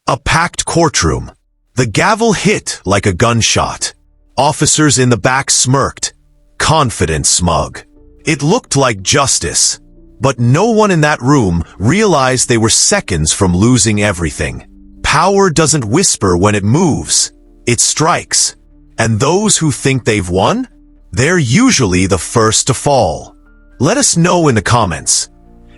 A packed courtroom. The gavel hit like a gunshot. Officers in the back smirked, confident, smug. It looked like justice, but no one in that room realized they were seconds from losing everything. Power doesn't whisper when it moves, it strikes. And those who think they've won? They're usually the first to fall. Let us know in the comments.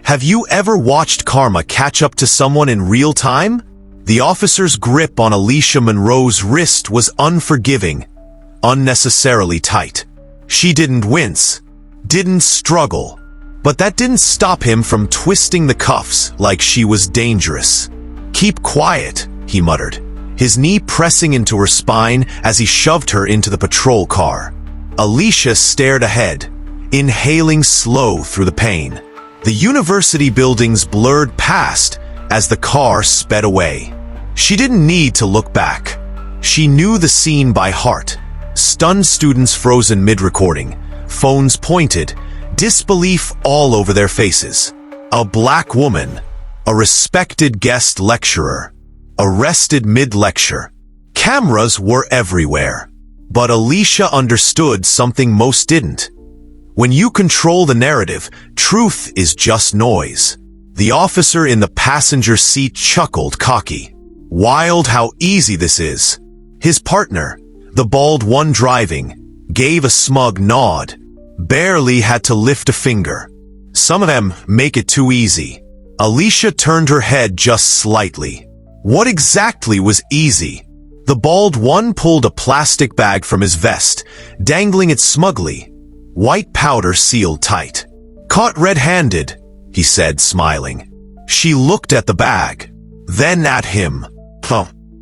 Have you ever watched karma catch up to someone in real time? The officer's grip on Alicia Monroe's wrist was unforgiving, unnecessarily tight. She didn't wince, didn't struggle, but that didn't stop him from twisting the cuffs like she was dangerous. "Keep quiet," he muttered, his knee pressing into her spine as he shoved her into the patrol car. Alicia stared ahead, inhaling slow through the pain. The university buildings blurred past as the car sped away. She didn't need to look back. She knew the scene by heart. Stunned students frozen mid-recording, phones pointed, disbelief all over their faces. A black woman, a respected guest lecturer, arrested mid-lecture. Cameras were everywhere. But Alicia understood something most didn't. When you control the narrative, truth is just noise. The officer in the passenger seat chuckled, cocky. Wild how easy this is. His partner, the bald one driving, gave a smug nod. Barely had to lift a finger. Some of them make it too easy. Alicia turned her head just slightly. What exactly was easy? The bald one pulled a plastic bag from his vest, dangling it smugly. White powder sealed tight. "Caught red-handed," he said, smiling. She looked at the bag, then at him.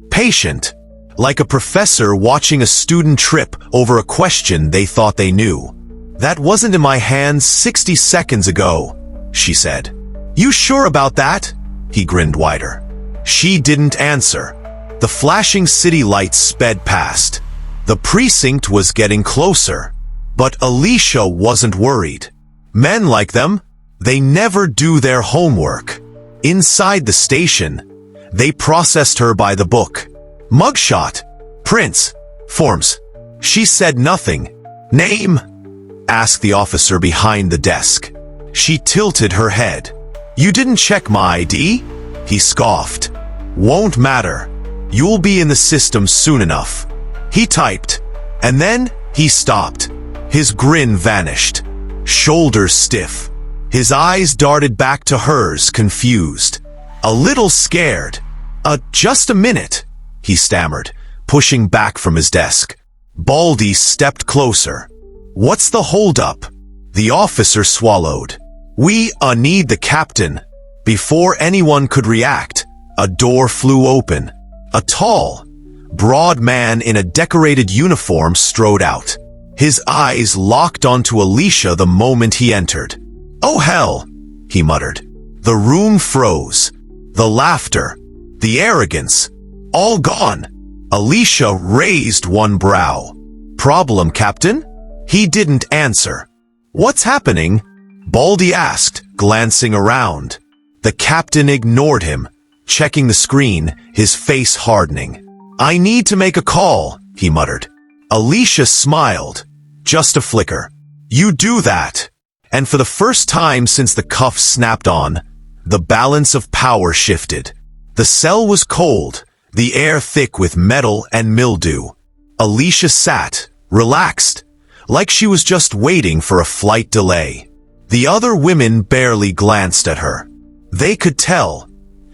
Patient, like a professor watching a student trip over a question they thought they knew. "That wasn't in my hands 60 seconds ago," she said. "You sure about that?" He grinned wider. She didn't answer. The flashing city lights sped past. The precinct was getting closer. But Alicia wasn't worried. Men like them, they never do their homework. Inside the station, they processed her by the book. Mugshot, prints, forms. She said nothing. "Name?" asked the officer behind the desk. She tilted her head. "You didn't check my ID?" He scoffed. "Won't matter. You'll be in the system soon enough." He typed, and then he stopped. His grin vanished, shoulders stiff. His eyes darted back to hers, confused. A little scared. Just a minute," he stammered, pushing back from his desk. Baldy stepped closer. "What's the holdup?" The officer swallowed. "We need the captain." Before anyone could react, a door flew open. A tall, broad man in a decorated uniform strode out. His eyes locked onto Alicia the moment he entered. "Oh hell," he muttered. The room froze. The laughter, the arrogance, all gone. Alicia raised one brow. "Problem, Captain?" He didn't answer. "What's happening?" Baldy asked, glancing around. The captain ignored him, checking the screen, his face hardening. "I need to make a call," he muttered. Alicia smiled. Just a flicker. "You do that." And for the first time since the cuffs snapped on, the balance of power shifted. The cell was cold, the air thick with metal and mildew. Alicia sat, relaxed, like she was just waiting for a flight delay. The other women barely glanced at her. They could tell.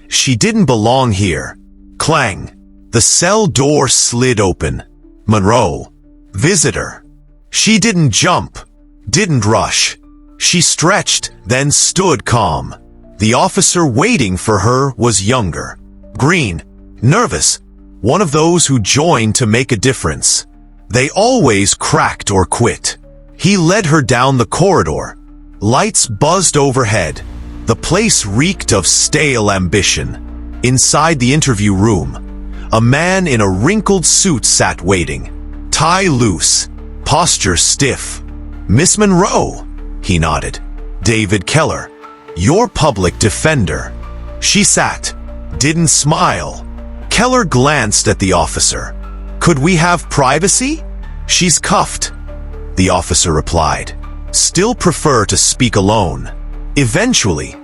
She didn't belong here. Clang. The cell door slid open. Monroe. Visitor. She didn't jump, didn't rush. She stretched, then stood calm. The officer waiting for her was younger. Green. Nervous. One of those who joined to make a difference. They always cracked or quit. He led her down the corridor. Lights buzzed overhead. The place reeked of stale ambition. Inside the interview room, a man in a wrinkled suit sat waiting. Tie loose, posture stiff. "Miss Monroe," he nodded. "David Keller, your public defender." She sat, didn't smile. Keller glanced at the officer. "Could we have privacy?" "She's cuffed," the officer replied. "Still prefer to speak alone." Eventually,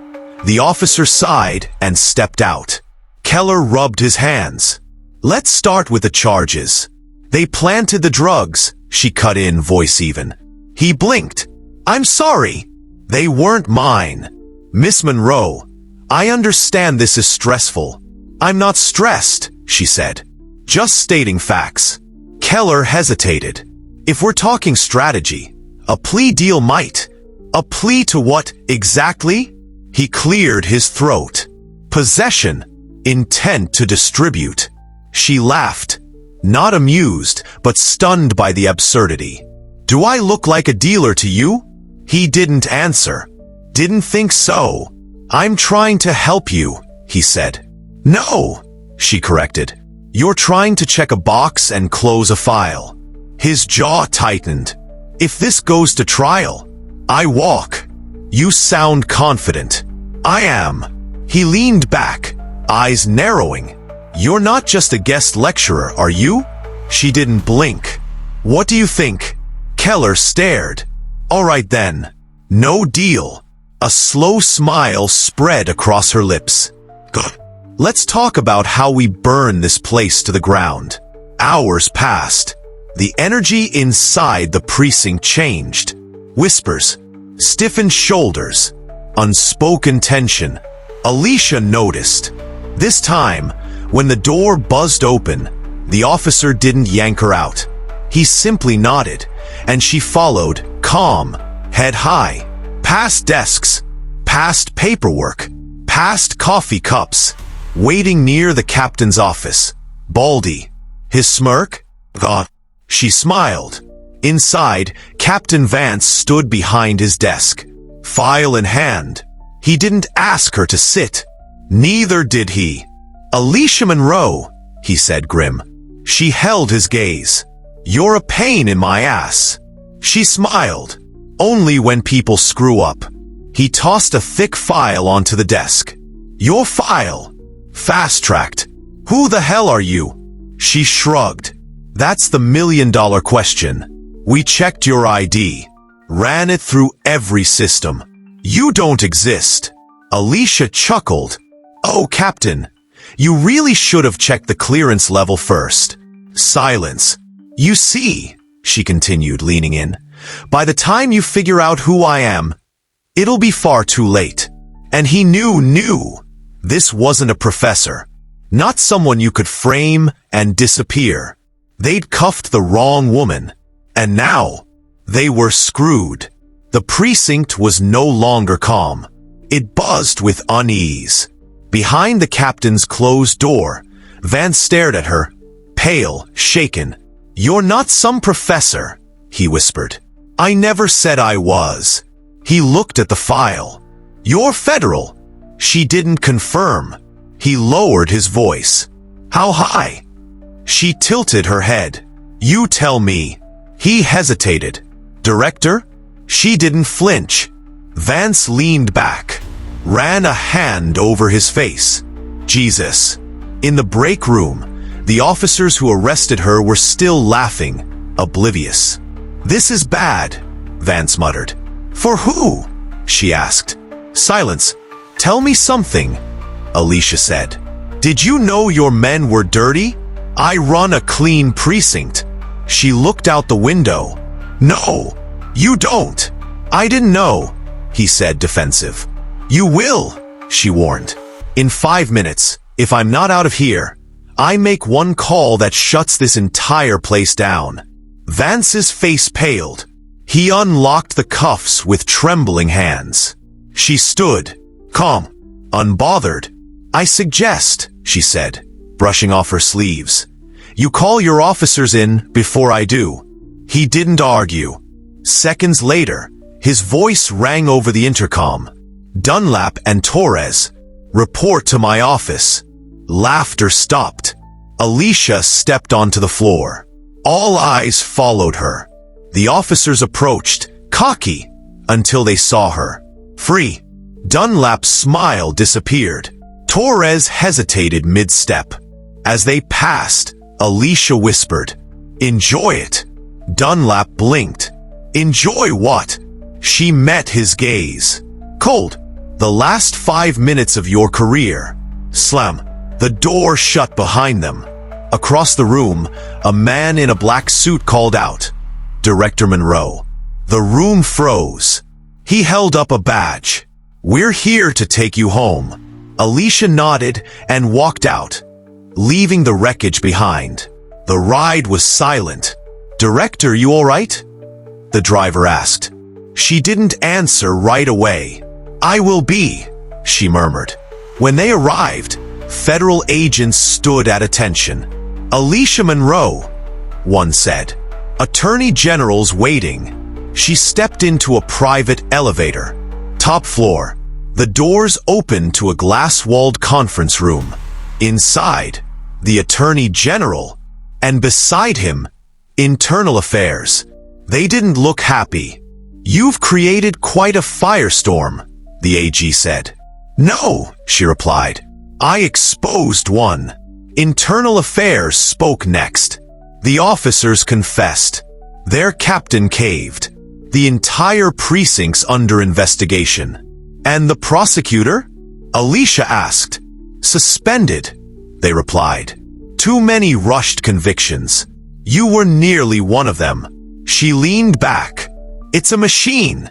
the officer sighed and stepped out. Keller rubbed his hands. "Let's start with the charges." "They planted the drugs," she cut in, voice even. He blinked. "I'm sorry. They weren't mine." "Miss Monroe, I understand this is stressful." "I'm not stressed," she said. "Just stating facts." Keller hesitated. "If we're talking strategy, a plea deal might." "A plea to what, exactly?" He cleared his throat. "Possession. Intent to distribute." She laughed, not amused, but stunned by the absurdity. "Do I look like a dealer to you?" He didn't answer. "Didn't think so. I'm trying to help you," he said. "No," she corrected. "You're trying to check a box and close a file." His jaw tightened. "If this goes to trial, I walk." "You sound confident." "I am." He leaned back, eyes narrowing. "You're not just a guest lecturer, are you?" She didn't blink. "What do you think?" Keller stared. "All right then. No deal." A slow smile spread across her lips. "Good. Let's talk about how we burn this place to the ground." Hours passed. The energy inside the precinct changed. Whispers, stiffened shoulders, unspoken tension. Alicia noticed. This time, when the door buzzed open, the officer didn't yank her out. He simply nodded, and she followed, calm, head high, past desks, past paperwork, past coffee cups, waiting near the captain's office. Baldy. His smirk? God. She smiled. Inside, Captain Vance stood behind his desk, file in hand. He didn't ask her to sit. Neither did he. "Alicia Monroe," he said grim. She held his gaze. "You're a pain in my ass." She smiled. "Only when people screw up." He tossed a thick file onto the desk. "Your file? Fast-tracked. Who the hell are you?" She shrugged. "That's the million-dollar question. We checked your ID. Ran it through every system. You don't exist." Alicia chuckled. "Oh, Captain, you really should have checked the clearance level first." Silence. "You see," she continued, leaning in, "by the time you figure out who I am, it'll be far too late." And he knew. This wasn't a professor. Not someone you could frame and disappear. They'd cuffed the wrong woman. And now, they were screwed. The precinct was no longer calm. It buzzed with unease. Behind the captain's closed door, Vance stared at her, pale, shaken. "You're not some professor," he whispered. "I never said I was." He looked at the file. "You're federal." She didn't confirm. He lowered his voice. "How high?" She tilted her head. "You tell me." He hesitated. "Director?" She didn't flinch. Vance leaned back, ran a hand over his face. "Jesus." In the break room, the officers who arrested her were still laughing, oblivious. "This is bad," Vance muttered. "For who?" she asked. Silence. "Tell me something," Alicia said. "Did you know your men were dirty? I run a clean precinct." She looked out the window. "No, you don't." "I didn't know," he said, defensive. "You will," she warned. "In 5 minutes, if I'm not out of here, I make one call that shuts this entire place down." Vance's face paled. He unlocked the cuffs with trembling hands. She stood, calm, unbothered. "I suggest," she said, brushing off her sleeves, "you call your officers in before I do." He didn't argue. Seconds later, his voice rang over the intercom. "Dunlap and Torres, report to my office." Laughter stopped. Alicia stepped onto the floor. All eyes followed her. The officers approached, cocky, until they saw her. Free. Dunlap's smile disappeared. Torres hesitated mid-step. As they passed, Alicia whispered, "Enjoy it." Dunlap blinked. "Enjoy what?" She met his gaze. "Cold. The last 5 minutes of your career." Slam. The door shut behind them. Across the room, a man in a black suit called out, "Director Monroe." The room froze. He held up a badge. "We're here to take you home." Alicia nodded and walked out, leaving the wreckage behind. The ride was silent. "Director, you all right?" the driver asked. She didn't answer right away. "I will be," she murmured. When they arrived, federal agents stood at attention. "Alicia Monroe," one said. "Attorney General's waiting." She stepped into a private elevator. Top floor. The doors opened to a glass-walled conference room. Inside, the Attorney General, and beside him, Internal Affairs. They didn't look happy. "You've created quite a firestorm," the AG said. "No," she replied. "I exposed one." Internal Affairs spoke next. The officers confessed. Their captain caved. The entire precinct's under investigation. "And the prosecutor?" Alicia asked. "Suspended," they replied. "Too many rushed convictions. You were nearly one of them." She leaned back. "It's a machine,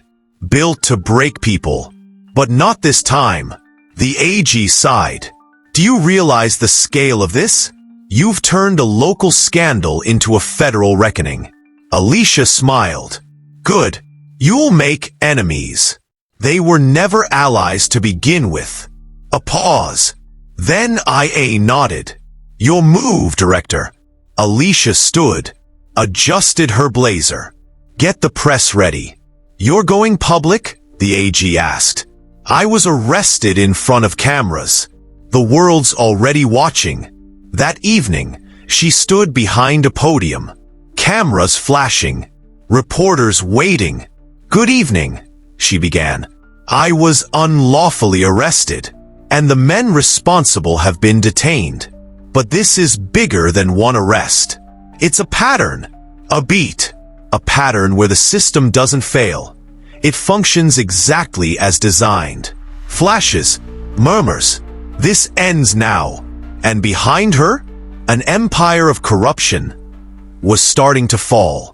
built to break people. But not this time." The AG sighed. "Do you realize the scale of this? You've turned a local scandal into a federal reckoning." Alicia smiled. "Good. You'll make enemies. They were never allies to begin with." A pause. Then IA nodded. "Your move, Director." Alicia stood, adjusted her blazer. "Get the press ready." "You're going public?" the AG asked. "I was arrested in front of cameras. The world's already watching." That evening, she stood behind a podium. Cameras flashing. Reporters waiting. "Good evening," she began. "I was unlawfully arrested, and the men responsible have been detained. But this is bigger than one arrest. It's a pattern, a beat, a pattern where the system doesn't fail. It functions exactly as designed. Flashes, murmurs. This ends now." And behind her, an empire of corruption was starting to fall.